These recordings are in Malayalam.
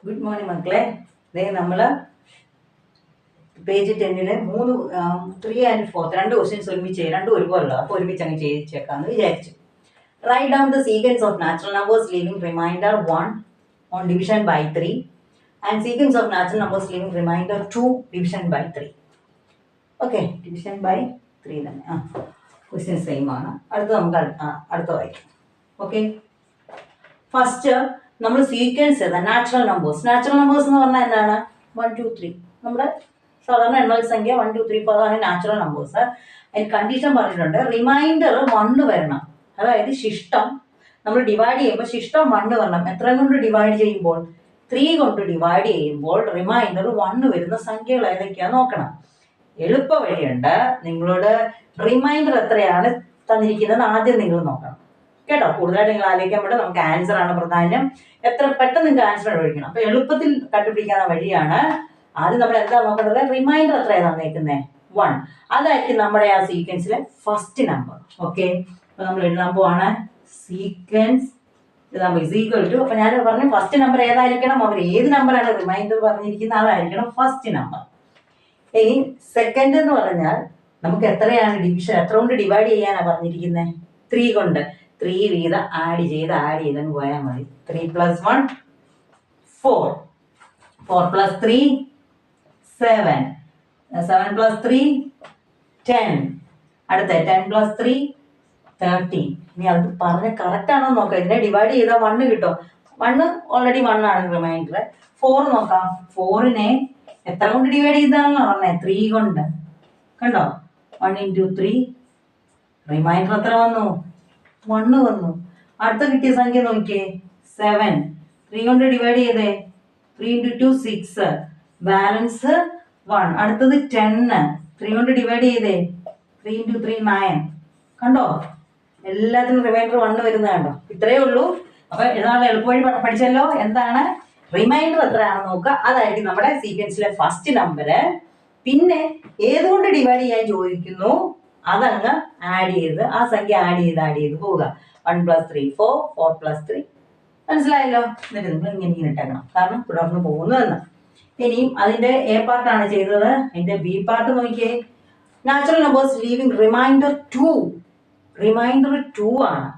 ഗുഡ് മോർണിംഗ് മക്കളെ. നമ്മൾ പേജ് 10 3 and 4 രണ്ട് ക്വസ്റ്റ്യൻസ് ഒരുമിച്ച് രണ്ടും ഒരുപോലുള്ള അപ്പോൾ ഒരുമിച്ച് അങ്ങ് ചെയ്യിച്ചേക്കാന്ന് വിചാരിച്ചു. Write down the sequence of natural numbers leaving remainder 1 on division by 3 and sequence of natural numbers leaving remainder 2 division by 3. Okay, division by 3 തന്നെ. ക്വസ്റ്റ്യൻ സെയിം ആണ്. നമുക്ക് അടുത്ത വായിക്കാം. ഓക്കെ, ഫസ്റ്റ് നമ്മൾ സീക്വൻസ് ചെയ്ത നാച്ചുറൽ നമ്പേഴ്സ് എന്ന് പറഞ്ഞാൽ എന്താണ്? 1 2 3 നമ്മുടെ സാധാരണ എണ്ണൽ സംഖ്യ 1 2 3 4 ആണ് നാച്ചുറൽ നമ്പേഴ്സ്. അതിന് കണ്ടീഷൻ പറഞ്ഞിട്ടുണ്ട്, റിമൈൻഡർ 1 വരണം. അതായത് ശിഷ്ടം നമ്മൾ ഡിവൈഡ് ചെയ്യുമ്പോൾ ശിഷ്ടം 1 വരണം. എത്ര കൊണ്ട് ഡിവൈഡ് ചെയ്യുമ്പോൾ? 3 കൊണ്ട് ഡിവൈഡ് ചെയ്യുമ്പോൾ റിമൈൻഡർ 1 വരുന്ന സംഖ്യകൾ ഏതൊക്കെയാ നോക്കണം. എളുപ്പ വഴിയുണ്ട്. നിങ്ങളോട് റിമൈൻഡർ എത്രയാണ് തന്നിരിക്കുന്നത് ആദ്യം നിങ്ങൾ നോക്കണം കേട്ടോ. കൂടുതലായിട്ട് നിങ്ങൾ ആലോചിക്കാൻ പറ്റും. നമുക്ക് ആൻസർ ആണ് പ്രാധാന്യം. എത്ര പെട്ടെന്ന് നിങ്ങൾക്ക് ആൻസർ കഴിക്കണം. അപ്പൊ എളുപ്പത്തിൽ കണ്ടുപിടിക്കാവുന്ന വഴിയാണ്. ആദ്യം നമ്മൾ എന്താ നോക്കേണ്ടത്? റിമൈൻഡർ എത്രയാണ് തന്നേക്കുന്നത്? 1. അതായിരിക്കും നമ്മുടെ ആ സീക്വൻസിലെ ഫസ്റ്റ് നമ്പർ. ഓക്കെ, അപ്പൊ നമ്മൾ എഴുതാൻ പോവാണ്. സീക്വൻസ് ഇസ് ഈക്വൽ ടു, അപ്പൊ ഞാൻ പറഞ്ഞു ഫസ്റ്റ് നമ്പർ ഏതായിരിക്കണം? അവർ ഏത് നമ്പറാണ് റിമൈൻഡർ പറഞ്ഞിരിക്കുന്നത് അതായിരിക്കണം ഫസ്റ്റ് നമ്പർ. ഇനി സെക്കൻഡ് എന്ന് പറഞ്ഞാൽ നമുക്ക് എത്രയാണ് ഡിവിഷൻ, എത്ര കൊണ്ട് ഡിവൈഡ് ചെയ്യാനാണ് പറഞ്ഞിരിക്കുന്നത്? 3 കൊണ്ട്. 3 വീതം ആഡ് ചെയ്തങ്ങ് പോയാൽ മതി. 3 + 1 4, 4 + 3 7, 7 + 3 10, അടുത്ത 10 + 3 13. ഇനി അത് പറഞ്ഞ കറക്റ്റ് ആണോ നോക്കാം. ഇതിനെ ഡിവൈഡ് ചെയ്താൽ 1 കിട്ടും. 1 ഓൾറെഡി 1 ആണ് റിമൈൻഡർ. 4 നോക്കാം. 4നെ എത്ര കൊണ്ട് ഡിവൈഡ് ചെയ്താണെന്ന് പറഞ്ഞത്? 3 കൊണ്ട്. കണ്ടോ? 1 × 3 റിമൈൻഡർ എത്ര വന്നു? 1 വന്നു. അടുത്ത കിട്ടിയ സംഖ്യ നോക്കിയേ, 7. 3 കൊണ്ട് ഡിവൈഡ് ചെയ്തേ, 3 × 2 6, ബാലൻസ് 1. അടുത്തത് 10. 3 കൊണ്ട് ഡിവൈഡ് ചെയ്തേ, 3 × 3 9. കണ്ടോ? എല്ലാത്തിനും റിമൈൻഡർ 1 വരുന്നത് കണ്ടോ? ഇത്രയേ ഉള്ളൂ. അപ്പൊ ഏതാണ് എളുപ്പവഴി പഠിച്ചല്ലോ. എന്താണ് റിമൈൻഡർ എത്രയാണെന്ന് നോക്കുക. അതായിരിക്കും നമ്മുടെ സീക്വൻസിലെ ഫസ്റ്റ് നമ്പർ. പിന്നെ ഏതുകൊണ്ട് ഡിവൈഡ് ചെയ്യാൻ ചോദിക്കുന്നു അതങ്ങ് ആഡ് ചെയ്ത് ആ സംഖ്യ ആഡ് ചെയ്ത് പോവുക. 1 + 3 4, 4 + 3. മനസ്സിലായല്ലോ? എന്നിട്ട് നിങ്ങൾ ഇങ്ങനെ ഇട്ടേക്കണം, കാരണം തുടർന്ന് പോകുന്നതെന്ന്. ഇനിയും അതിന്റെ എ പാർട്ടാണ് ചെയ്തത്. അതിന്റെ ബി പാർട്ട് നോക്കിയേ. Natural numbers leaving remainder 2. Remainder 2 ആണ്.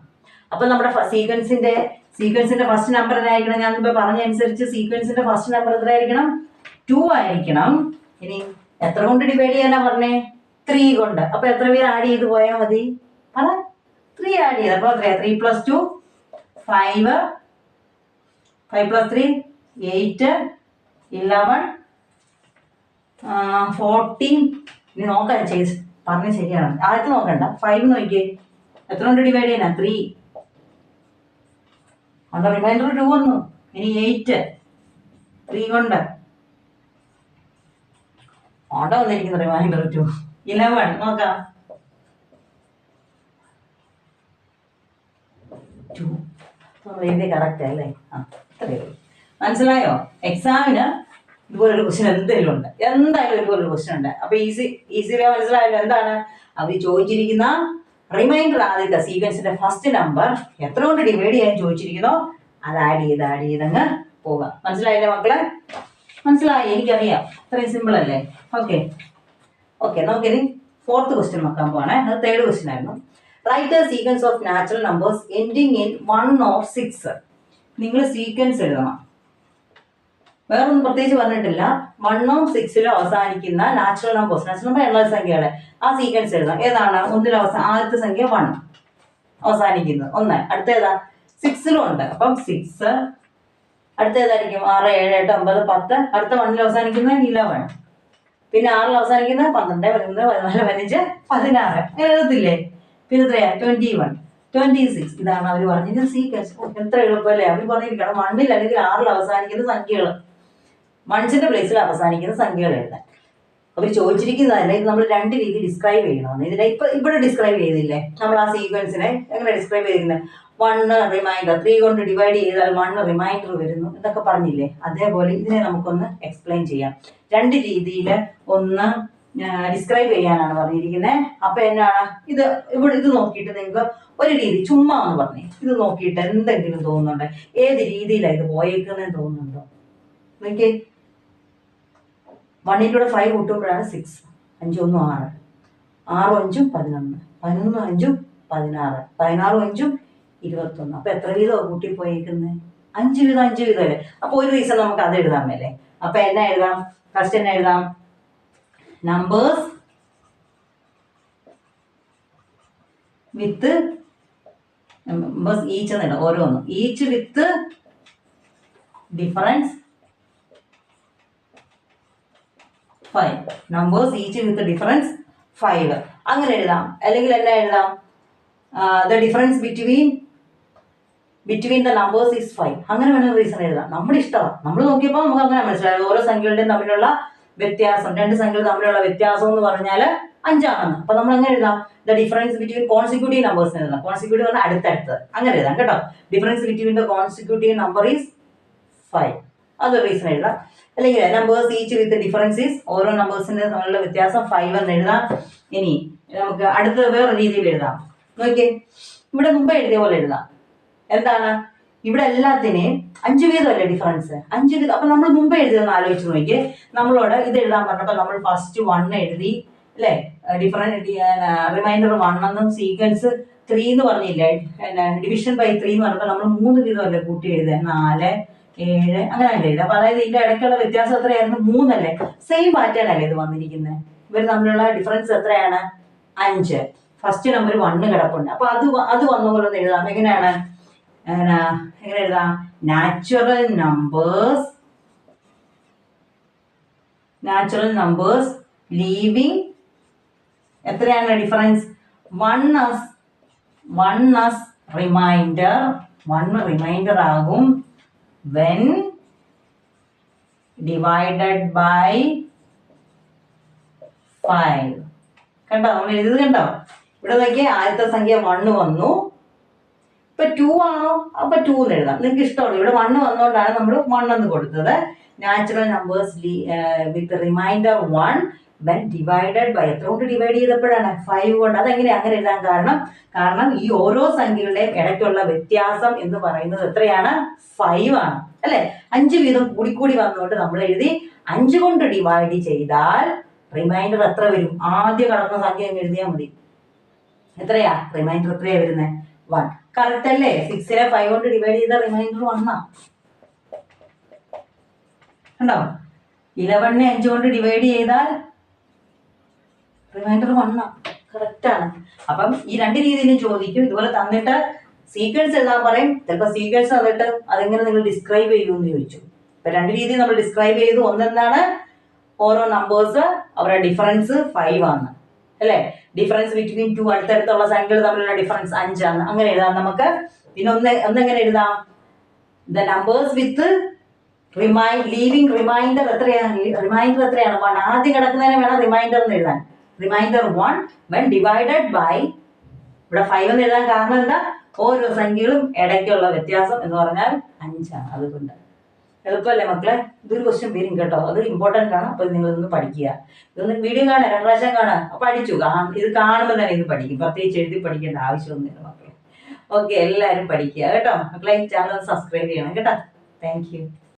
അപ്പൊ നമ്മുടെ സീക്വൻസിന്റെ ഫസ്റ്റ് നമ്പർ എന്തായിരിക്കണം? ഞാൻ മുമ്പ് പറഞ്ഞ അനുസരിച്ച് സീക്വൻസിന്റെ ഫസ്റ്റ് നമ്പർ എത്രയായിരിക്കണം? 2 ആയിരിക്കണം. ഇനി എത്ര കൊണ്ട് ഡിവൈഡ് ചെയ്യാനാ പറഞ്ഞേ? 3 കൊണ്ട്. അപ്പൊ എത്ര പേര് ആഡ് ചെയ്ത് പോയാൽ മതി? 3 ആഡ് ചെയ്ത്. അപ്പൊ 3 + 2 5, 5 + 3 8, 11, 14. ഇനി നോക്കാം പറഞ്ഞ ശരിയാണ്. ആദ്യത്തെ നോക്കണ്ട. 5 നോക്കിയേ, എത്ര കൊണ്ട് ഡിവൈഡ് ചെയ്യാനാ? 3. അവിടെ റിമൈൻഡർ 2 വന്നു. ഇനി 8 3 കൊണ്ട്. അവിടെ വന്നിരിക്കുന്ന റിമൈൻഡർ 2. 11 നോക്കാം. 2 എഴുതി കറക്റ്റ് അല്ലേ? അത്രയേ ഉള്ളൂ. മനസ്സിലായോ? എക്സാമിന് ഇതുപോലൊരു ക്വസ്റ്റ്യൻ എന്തായാലും ഇതുപോലൊരു ക്വസ്റ്റ്യൻ ഉണ്ട്. അപ്പൊ ഈസി വേ മനസ്സിലായല്ലോ. എന്താണ് അവർ ചോദിച്ചിരിക്കുന്ന? റിമൈൻഡർ ആദ്യത്തെ സീക്വൻസിന്റെ ഫസ്റ്റ് നമ്പർ എത്ര കൊണ്ട് ഡിവൈഡ് ചെയ്യാൻ ചോദിച്ചിരിക്കുന്നോ അത് ആഡ് ചെയ്തങ്ങ് പോകാം. മനസ്സിലായില്ലേ മക്കളെ? മനസ്സിലായി? എനിക്കറിയാം, അത്രയും സിമ്പിൾ അല്ലേ? ഓക്കെ നമുക്കിനി ഫോർത്ത് ക്വസ്റ്റ്യൻ നോക്കാൻ പോവാണേ. അത് തേർഡ് ക്വസ്റ്റ്യൻ ആയിരുന്നു. Write a sequence of natural numbers ending in 1 or 6. നിങ്ങൾ സീക്വൻസ് എഴുതണം. വേറൊന്നും പ്രത്യേകിച്ച് പറഞ്ഞിട്ടില്ല. 1 or 6 അവസാനിക്കുന്ന നാച്ചുറൽ നമ്പർ എണ്ണൽ സംഖ്യകളെ ആ സീക്വൻസ് എഴുതാം. ഏതാണ്? ആദ്യത്തെ സംഖ്യ 1 അവസാനിക്കുന്നത് 1. അടുത്ത ഏതാ? 6 ഉണ്ട്. അപ്പം 6. അടുത്ത ഏതായിരിക്കും? 6 7 8 9 10. അടുത്ത 1 അവസാനിക്കുന്ന 11. പിന്നെ 6 അവസാനിക്കുന്ന 12 13 14 15 16. എഴുതത്തില്ലേ? പിന്നെ എത്രയാ? 21 26. ഇതാണ് അവർ പറഞ്ഞിരിക്കുന്ന സീക്വൻസ്. എത്ര എളുപ്പമല്ലേ? അവർ പറഞ്ഞിരിക്കണം 1 അല്ലെങ്കിൽ 6 അവസാനിക്കുന്ന സംഖ്യകൾ, 1ന്റെ പ്ലേസിൽ അവസാനിക്കുന്ന സംഖ്യകൾ എഴുതാൻ. അവർ ചോദിച്ചിരിക്കുന്നതല്ല. ഇത് നമ്മൾ 2 രീതി ഡിസ്ക്രൈബ് ചെയ്യണമെന്ന്. ഇവിടെ ഡിസ്ക്രൈബ് ചെയ്തില്ലേ നമ്മൾ ആ സീക്വൻസിനെ? എങ്ങനെ ഡിസ്ക്രൈബ് ചെയ്തിരുന്നത്? 1 റിമൈൻഡർ, 3 കൊണ്ട് ഡിവൈഡ് ചെയ്താൽ 1 റിമൈൻഡർ വരുന്നു എന്നൊക്കെ പറഞ്ഞില്ലേ? അതേപോലെ ഇതിനെ നമുക്കൊന്ന് എക്സ്പ്ലെയിൻ ചെയ്യാം. 2 രീതിയിൽ ഒന്ന് ഡിസ്ക്രൈബ് ചെയ്യാനാണ് പറഞ്ഞിരിക്കുന്നത്. അപ്പൊ എന്നാണ് ഇത് നോക്കിയിട്ട് നിങ്ങൾക്ക് ഒരു രീതി ചുമ്മാ ഒന്ന് പറഞ്ഞേ. ഇത് നോക്കിയിട്ട് എന്തെങ്കിലും തോന്നുന്നുണ്ടോ? ഏത് രീതിയിലാണ് ഇത് പോയേക്കുന്നതെന്ന് തോന്നുന്നുണ്ടോ? നോക്കിയേ, 1 × 5 കൂട്ടുമ്പോഴാണ് 6. 5 1 6, 6 5 11, 11 5 16, 16 5 21. അപ്പൊ എത്ര വീതമാണ് കൂട്ടിപ്പോയേക്കുന്നത്? 5 വീതം 5 വീതം അല്ലേ? അപ്പൊ ഒരു റീസൺ നമുക്ക് അത് എഴുതാൻ മേലേ. അപ്പൊ എന്നാ എഴുതാം? ഫസ്റ്റ് എന്നാ എഴുതാം? നമ്പേഴ്സ് വിത്ത് ഈച്ച് എന്നില്ല, ഓരോന്നും ഈച്ച് വിത്ത് ഡിഫറൻസ് 5. നമ്പേഴ്സ് ഈച്ച് വിത്ത് ഡിഫറൻസ് 5 അങ്ങനെ എഴുതാം. അല്ലെങ്കിൽ എന്നാ എഴുതാം? The difference between the numbers is 5. അങ്ങനെ വേണമെങ്കിൽ റീസൺ എഴുതാം. നമ്മുടെ ഇഷ്ടമാണ്. നമ്മൾ നോക്കിയപ്പോൾ നമുക്ക് അങ്ങനെ മനസ്സിലായത് ഓരോ സംഖ്യകളുടെയും തമ്മിലുള്ള വ്യത്യാസം, രണ്ട് സംഖ്യകൾ തമ്മിലുള്ള വ്യത്യാസം എന്ന് പറഞ്ഞാൽ 5 ആണെന്ന്. അപ്പൊ നമ്മൾ അങ്ങനെ എഴുതാം? The difference between consecutive numbers എഴുതാം. കോൺസിക്യൂട്ടീവ് പറഞ്ഞാൽ അടുത്തടുത്ത്, അങ്ങനെ എഴുതാം കേട്ടോ. Difference between the consecutive number is 5. അത് റീസൺ എഴുതാം. അല്ലെങ്കിൽ numbers each with difference is, ഓരോ നമ്പേഴ്സിന്റെ തമ്മിലുള്ള വ്യത്യാസം 5 എന്ന് എഴുതാം. ഇനി നമുക്ക് അടുത്ത വേറെ രീതിയിൽ എഴുതാം. നോക്കിയേ, ഇവിടെ മുമ്പ് എഴുതിയ പോലെ എഴുതാം. എന്താണ്? ഇവിടെ എല്ലാത്തിനെയും 5 വീതമല്ലേ ഡിഫറൻസ്? 5 വീതം. അപ്പൊ നമ്മൾ മുമ്പ് എഴുതിയെന്ന് ആലോചിച്ച് നോക്കിയേ. നമ്മളോട് ഇത് എഴുതാൻ പറഞ്ഞപ്പോൾ നമ്മൾ ഫസ്റ്റ് 1 എഴുതി അല്ലേ? റിമൈൻഡർ 1 എന്നും സീക്വൻസ് 3 എന്ന് പറഞ്ഞില്ലേ? ഡിവിഷൻ ബൈ 3 എന്ന് പറഞ്ഞപ്പോൾ നമ്മൾ 3 വീതമല്ലേ കൂട്ടി എഴുതുക? 4 7 അങ്ങനെ അല്ലേ എഴുതുക? അപ്പൊ അതായത് ഇതിന്റെ ഇടയ്ക്കുള്ള വ്യത്യാസം എത്രയായിരുന്നു? 3 അല്ലേ? സെയിം പാറ്റേൺ അല്ലേ ഇത് വന്നിരിക്കുന്നത്? ഇവർ തമ്മിലുള്ള ഡിഫറൻസ് എത്രയാണ്? 5. ഫസ്റ്റ് നമ്പർ 1 കിടപ്പുണ്ട്. അപ്പൊ അത് വന്ന പോലെ ഒന്ന് എഴുതാം. എങ്ങനെയാണ്? എങ്ങനെ എഴുതാം? നാച്ചുറൽ നമ്പേഴ്സ് ലീവിങ് എത്രയാണ് ഡിഫറൻസ്? 1 as remainder. 1 റിമൈൻഡർ ആകും when divided by 5. കണ്ടോ? നമ്മൾ എഴുതിയത് കണ്ടോ? ഇവിടെ നോക്കിയേ, ആദ്യത്തെ സംഖ്യ 1 വന്നു. ഇപ്പൊ 2 ആണോ? അപ്പൊ 2 എന്ന് എഴുതാം. നിങ്ങൾക്ക് ഇഷ്ടമുള്ളൂ. ഇവിടെ 1 വന്നുകൊണ്ടാണ് നമ്മൾ 1 എന്ന് കൊടുത്തത്. Natural numbers with remainder 1 when divided by, എത്ര കൊണ്ട് ഡിവൈഡ് ചെയ്തപ്പോഴാണ്? 5 കൊണ്ട്. അതെങ്ങനെ അങ്ങനെ എഴുതാൻ കാരണം ഈ ഓരോ സംഖ്യകളുടെയും ഇടയ്ക്കുള്ള വ്യത്യാസം എന്ന് പറയുന്നത് എത്രയാണ്? 5 ആണ് അല്ലെ? 5 വീതം കൂടി വന്നുകൊണ്ട് നമ്മൾ എഴുതി 5 കൊണ്ട് ഡിവൈഡ് ചെയ്താൽ റിമൈൻഡർ എത്ര വരും? ആദ്യം കിടക്കുന്ന സംഖ്യ അങ്ങ് എഴുതിയാൽ മതി. എത്രയാ റിമൈൻഡർ? എത്രയാ വരുന്നത്? 1. കറക്റ്റ് അല്ലേ? 6നെ 5 കൊണ്ട് ഡിവൈഡ് ചെയ്ത റിമൈൻഡർ 1 ആ. കണ്ടോ? 11നെ 5 കൊണ്ട് ഡിവൈഡ് ചെയ്താൽ റിമൈൻഡർ 1 ആ. കറക്റ്റ് ആണ്. അപ്പം ഈ രണ്ട് രീതിയിലും ചോദിക്കും. ഇതുപോലെ തന്നിട്ട് സീക്വൻസ് എഴുതാൻ പറയും. ചിലപ്പോൾ സീക്വൻസ് തന്നിട്ട് അതെങ്ങനെ നിങ്ങൾ ഡിസ്ക്രൈബ് ചെയ്യുമെന്ന് ചോദിച്ചു. ഇപ്പൊ രണ്ട് രീതിയിൽ നമ്മൾ ഡിസ്ക്രൈബ് ചെയ്തു. ഒന്നെന്താണ്? ഓരോ നമ്പേഴ്സ് അവരുടെ ഡിഫറൻസ് 5 ആണ് അല്ലെ? ഡിഫറൻസ് ബിറ്റ്വീൻ 2 അടുത്തടുത്തുള്ള സംഖ്യകൾ തമ്മിലുള്ള ഡിഫറൻസ് 5 ആണ്. അങ്ങനെ എഴുതാം നമുക്ക്. പിന്നെ ഒന്നെങ്ങനെ എഴുതാം? The numbers with leaving remainder എത്രയാണ്? റിമൈൻഡർ എത്രയാണ്? 1. ആദ്യം കിടക്കുന്നതിനെ വേണം റിമൈൻഡർ എന്ന് എഴുതാൻ. റിമൈൻഡർ 1 when divided by, ഇവിടെ 5 എന്ന് എഴുതാൻ കാരണം എന്താ? ഓരോ സംഖ്യകളും ഇടയ്ക്കുള്ള വ്യത്യാസം എന്ന് പറഞ്ഞാൽ 5 ആണ്. അതുകൊണ്ട് എളുപ്പമല്ലേ മക്കളെ? ഇതൊരു ക്വസ്റ്റ്യൻ വരും കേട്ടോ. അത് ഇമ്പോർട്ടൻ്റ് ആണ്. അപ്പോൾ നിങ്ങൾ ഇതൊന്ന് പഠിക്കുക. ഇതൊന്ന് വീഡിയോ കാണുക, 2 പ്രാവശ്യം കാണുക. പഠിച്ചു. ഇത് കാണുമ്പോൾ തന്നെ ഇത് പഠിക്കും. പ്രത്യേകിച്ച് എഴുതി പഠിക്കേണ്ട ആവശ്യമൊന്നുമില്ല മക്കളെ. ഓക്കെ, എല്ലാവരും പഠിക്കുക കേട്ടോ മക്കളെ. ചാനൽ സബ്സ്ക്രൈബ് ചെയ്യണം കേട്ടോ. Thank you.